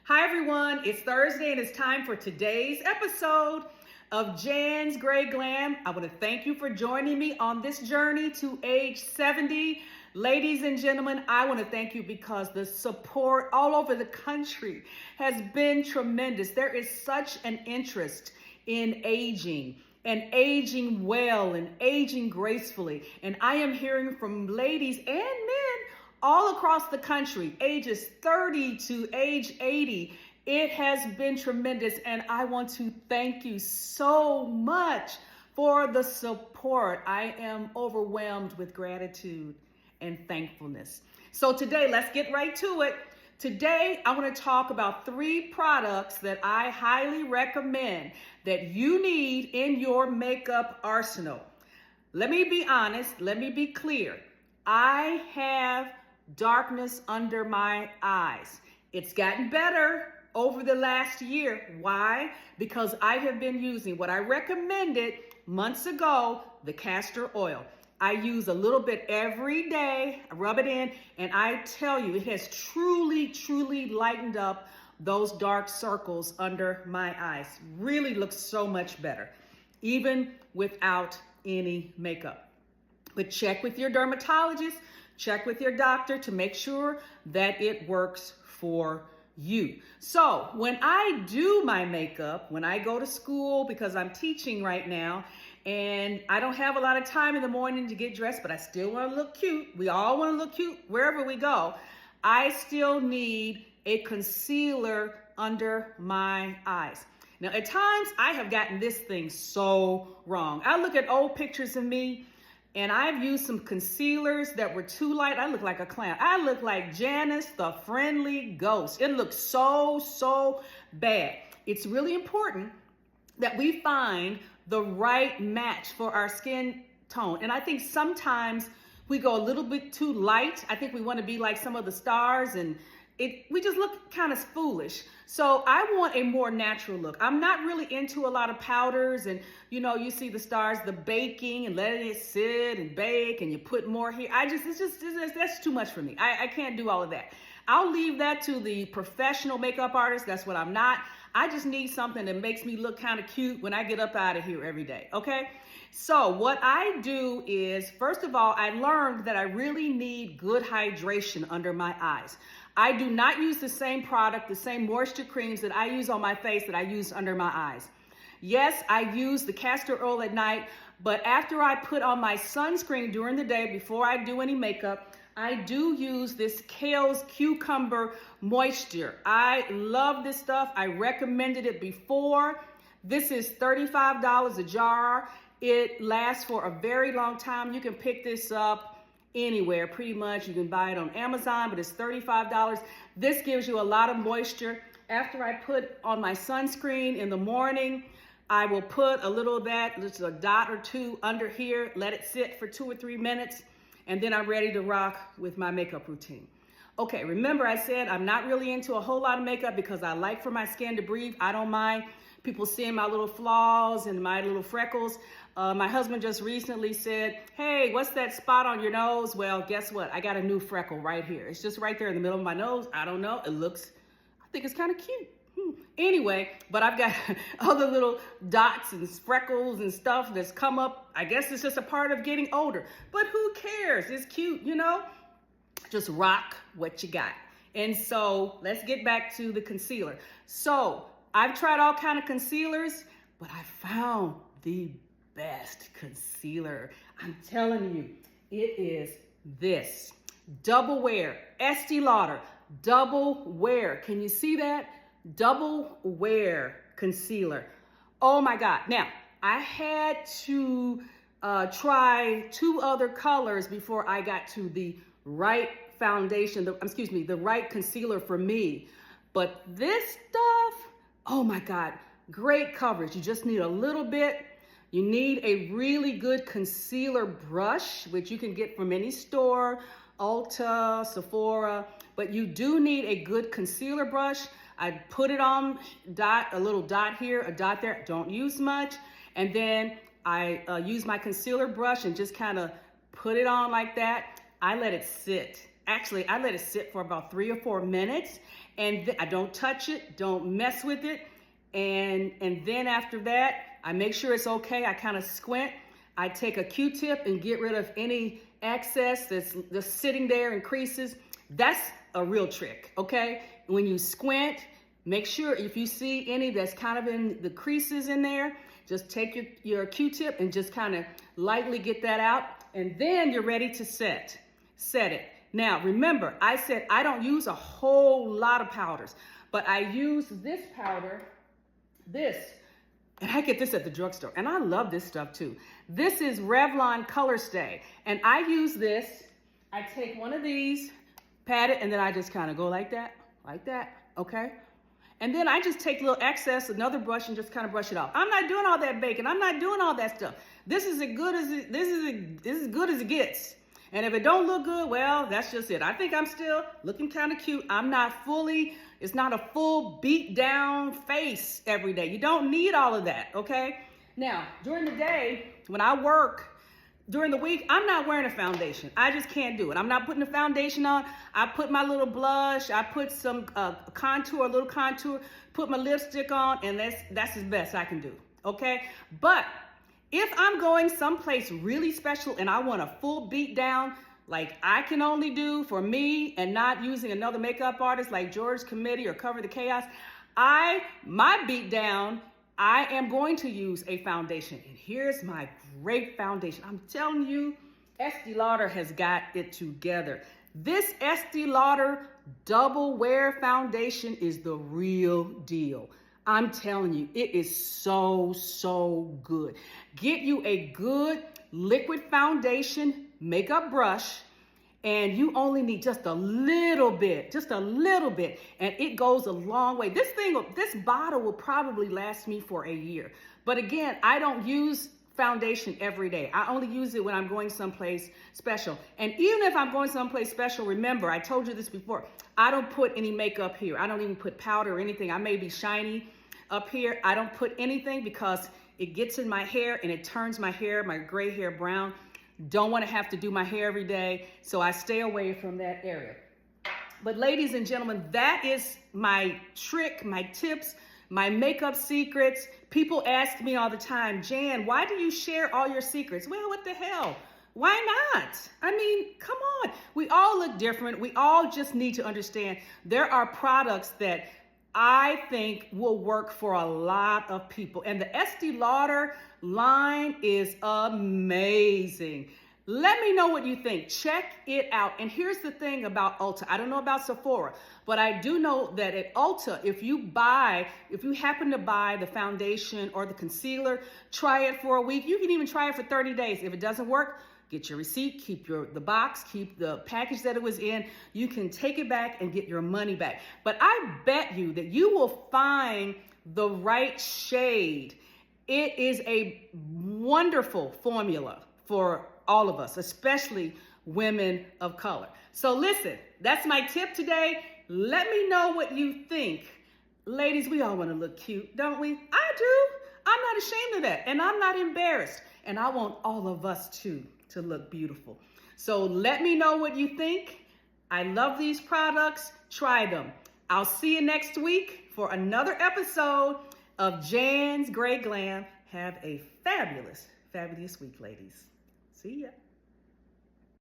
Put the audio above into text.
Hi everyone, it's Thursday and it's time for today's episode of Jan's Gray Glam. I want to thank you for joining me on this journey to age 70. Ladies and gentlemen, I want to thank you because the support all over the country has been tremendous. There is such an interest in aging and aging well and aging gracefully. And I am hearing from ladies and men all across the country, ages 30 to age 80. It has been tremendous, and I want to thank you so much for the support. I am overwhelmed with gratitude and thankfulness. So today, let's get right to it. Today, I want to talk about 3 products that I highly recommend that you need in your makeup arsenal. Let me be honest, let me be clear. I have darkness under my eyes. It's gotten better over the last year. Why? Because I have been using what I recommended months ago, the castor oil. I use a little bit every day, I rub it in, and I tell you, it has truly lightened up those dark circles under my eyes. Really looks so much better, even without any makeup. But check with your dermatologist, check with your doctor to make sure that it works for you. So when I do my makeup, when I go to school, because I'm teaching right now, and I don't have a lot of time in the morning to get dressed, but I still want to look cute. We all want to look cute wherever we go. I still need a concealer under my eyes. Now, at times, I have gotten this thing so wrong. I look at old pictures of me, and I've used some concealers that were too light. I look like a clown. I look like Janice, the friendly ghost. It looks so bad. It's really important that we find the right match for our skin tone. And I think sometimes we go a little bit too light. I think we want to be like some of the stars, and we just look kind of foolish. So I want a more natural look. I'm not really into a lot of powders, and you see the stars, the baking and letting it sit and bake, and you put more here. That's too much for me. I can't do all of that. I'll leave that to the professional makeup artist. That's what I'm not. I just need something that makes me look kind of cute when I get up out of here every day, okay? So what I do is, first of all, I learned that I really need good hydration under my eyes. I do not use the same product, the same moisture creams that I use on my face that I use under my eyes. Yes, I use the castor oil at night, but after I put on my sunscreen during the day, before I do any makeup, I do use this Kiehl's Cucumber Moisture. I love this stuff. I recommended it before. This is $35 a jar. It lasts for a very long time. You can pick this up anywhere, pretty much. You can buy it on Amazon, but it's $35. This gives you a lot of moisture. After I put on my sunscreen in the morning, I will put a little of that, just a dot or two under here, let it sit for 2 or 3 minutes, and then I'm ready to rock with my makeup routine. Okay, remember I said I'm not really into a whole lot of makeup because I like for my skin to breathe. I don't mind people seeing my little flaws and my little freckles. My husband just recently said, hey, what's that spot on your nose? Well, guess what? I got a new freckle right here. It's just right there in the middle of my nose. I don't know. I think it's kind of cute. Anyway, but I've got other little dots and freckles and stuff that's come up. I guess it's just a part of getting older. But who cares? It's cute, Just rock what you got. And so let's get back to the concealer. So I've tried all kind of concealers, but I found the best concealer. I'm telling you, it is this Double Wear Estee Lauder Double Wear. Can you see that? Double Wear concealer. Oh my God. Now, I had to try 2 other colors before I got to the right foundation, the right concealer for me. But this stuff, oh my God, great coverage. You just need a little bit. You need a really good concealer brush, which you can get from any store, Ulta, Sephora, but you do need a good concealer brush. I put it on, a little dot here, a dot there, don't use much. And then I use my concealer brush and just kind of put it on like that. I let it sit Actually, I let it sit for about 3 or 4 minutes, and I don't touch it, don't mess with it. And then after that, I make sure it's okay. I kind of squint. I take a Q-tip and get rid of any excess that's just sitting there in creases. That's a real trick, okay? When you squint, make sure if you see any that's kind of in the creases in there, just take your Q-tip and just kind of lightly get that out. And then you're ready to set it. Now, remember, I said I don't use a whole lot of powders, but I use this powder, and I get this at the drugstore, and I love this stuff too. This is Revlon Color Stay, and I use this. I take one of these, pat it, and then I just kind of go like that, okay? And then I just take a little excess, another brush, and just kind of brush it off. I'm not doing all that baking. I'm not doing all that stuff. This is as good as it gets. And if it don't look good, well, that's just it. I think I'm still looking kind of cute. It's not a full beat down face every day. You don't need all of that, okay? Now, during the day, when I work, during the week, I'm not wearing a foundation. I just can't do it. I'm not putting a foundation on. I put my little blush. I put some contour, a little contour, put my lipstick on, and that's as best I can do, okay? But if I'm going someplace really special and I want a full beat down, like I can only do for me and not using another makeup artist like George Committee or Cover the Chaos, my beat down, I am going to use a foundation. And here's my great foundation. I'm telling you, Estee Lauder has got it together. This Estee Lauder Double Wear Foundation is the real deal. I'm telling you, it is so good. Get you a good liquid foundation makeup brush, and you only need just a little bit, and it goes a long way. This bottle will probably last me for a year. But again, I don't use foundation every day. I only use it when I'm going someplace special. And even if I'm going someplace special, remember, I told you this before, I don't put any makeup here. I don't even put powder or anything. I may be shiny up here. I don't put anything because it gets in my hair and it turns my gray hair brown. Don't want to have to do my hair every day, so I stay away from that area. But ladies and gentlemen, that is my trick, my tips, my makeup secrets. People ask me all the time, Jan, why do you share all your secrets? Well, what the hell? Why not? I mean, come on. We all look different. We all just need to understand there are products that I think will work for a lot of people. And the Estee Lauder line is amazing. Let me know what you think. Check it out. And here's the thing about Ulta. I don't know about Sephora, but I do know that at Ulta, if you happen to buy the foundation or the concealer, try it for a week. You can even try it for 30 days. If it doesn't work, get your receipt, keep the box, keep the package that it was in. You can take it back and get your money back. But I bet you that you will find the right shade. It is a wonderful formula for all of us, especially women of color. So listen, that's my tip today. Let me know what you think. Ladies, we all want to look cute, don't we? I do. I'm not ashamed of that, and I'm not embarrassed. And I want all of us to look beautiful. So let me know what you think. I love these products. Try them. I'll see you next week for another episode of Jan's Gray Glam. Have a fabulous week, ladies. See ya.